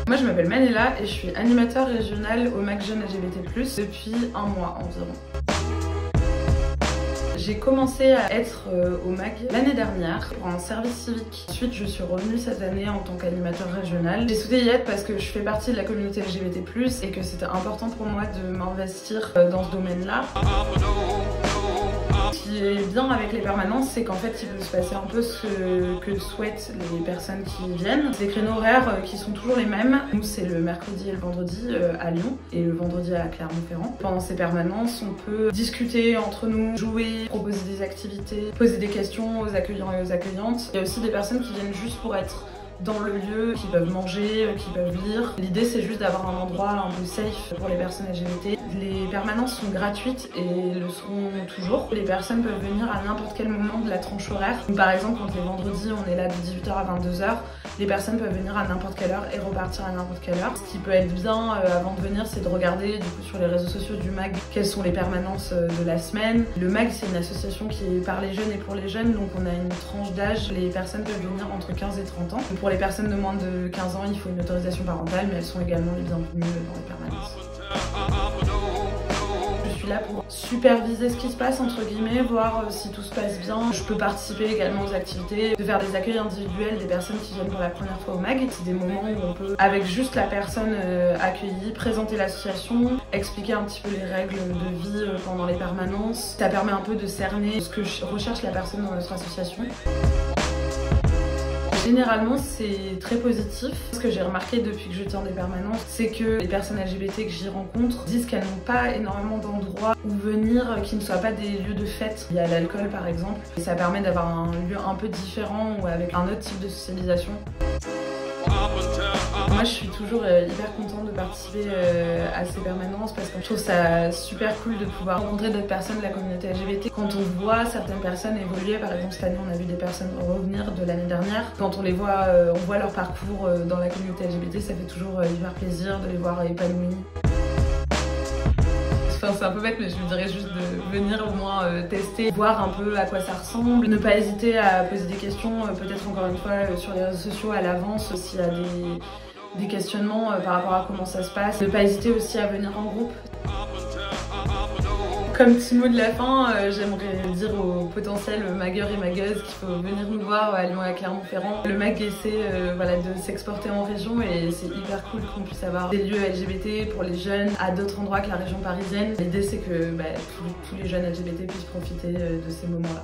Moi je m'appelle Manela et je suis animateur régional au MAC Jeunes LGBT+, depuis un mois environ. J'ai commencé à être au MAG l'année dernière pour un service civique. Ensuite, je suis revenue cette année en tant qu'animateur régional. J'ai souhaité y être parce que je fais partie de la communauté LGBT+, et que c'était important pour moi de m'investir dans ce domaine-là. Ce qui est bien avec les permanences, c'est qu'en fait, il peut se passer un peu ce que souhaitent les personnes qui viennent. Des créneaux horaires qui sont toujours les mêmes. Nous, c'est le mercredi et le vendredi à Lyon et le vendredi à Clermont-Ferrand. Pendant ces permanences, on peut discuter entre nous, jouer, proposer des activités, poser des questions aux accueillants et aux accueillantes. Il y a aussi des personnes qui viennent juste pour être dans le lieu, qui peuvent manger, qui peuvent lire. L'idée c'est juste d'avoir un endroit un peu safe pour les personnes LGBT. Les permanences sont gratuites et le seront toujours. Les personnes peuvent venir à n'importe quel moment de la tranche horaire. Par exemple, quand les vendredis on est là de 18h à 22h, les personnes peuvent venir à n'importe quelle heure et repartir à n'importe quelle heure. Ce qui peut être bien avant de venir, c'est de regarder du coup sur les réseaux sociaux du MAG quelles sont les permanences de la semaine. Le MAG c'est une association qui est par les jeunes et pour les jeunes, donc on a une tranche d'âge. Les personnes peuvent venir entre 15 et 30 ans. Pour les personnes de moins de 15 ans, il faut une autorisation parentale, mais elles sont également les bienvenues dans les permanences. Je suis là pour superviser ce qui se passe, entre guillemets, voir si tout se passe bien. Je peux participer également aux activités, de faire des accueils individuels des personnes qui viennent pour la première fois au MAG. C'est des moments où on peut, avec juste la personne accueillie, présenter l'association, expliquer un petit peu les règles de vie pendant les permanences. Ça permet un peu de cerner ce que recherche la personne dans notre association. Généralement, c'est très positif. Ce que j'ai remarqué depuis que je tiens des permanences, c'est que les personnes LGBT que j'y rencontre disent qu'elles n'ont pas énormément d'endroits où venir qui ne soient pas des lieux de fête. Il y a l'alcool par exemple, et ça permet d'avoir un lieu un peu différent ou avec un autre type de socialisation. Moi je suis toujours hyper contente de participer à ces permanences parce que je trouve ça super cool de pouvoir rencontrer d'autres personnes de la communauté LGBT. Quand on voit certaines personnes évoluer, par exemple cette année on a vu des personnes revenir de l'année dernière. Quand on les voit, on voit leur parcours dans la communauté LGBT, ça fait toujours hyper plaisir de les voir épanouis. Enfin, c'est un peu bête, mais je vous dirais juste de venir au moins tester, voir un peu à quoi ça ressemble. Ne pas hésiter à poser des questions, peut-être encore une fois sur les réseaux sociaux à l'avance s'il y a des questionnements par rapport à comment ça se passe. Ne pas hésiter aussi à venir en groupe. Comme petit mot de la fin, j'aimerais dire aux potentiels magueurs et magueuses qu'il faut venir nous voir à Lyon et à Clermont-Ferrand. Le MAG essaie de s'exporter en région et c'est hyper cool qu'on puisse avoir des lieux LGBT pour les jeunes à d'autres endroits que la région parisienne. L'idée c'est que tous les jeunes LGBT puissent profiter de ces moments-là.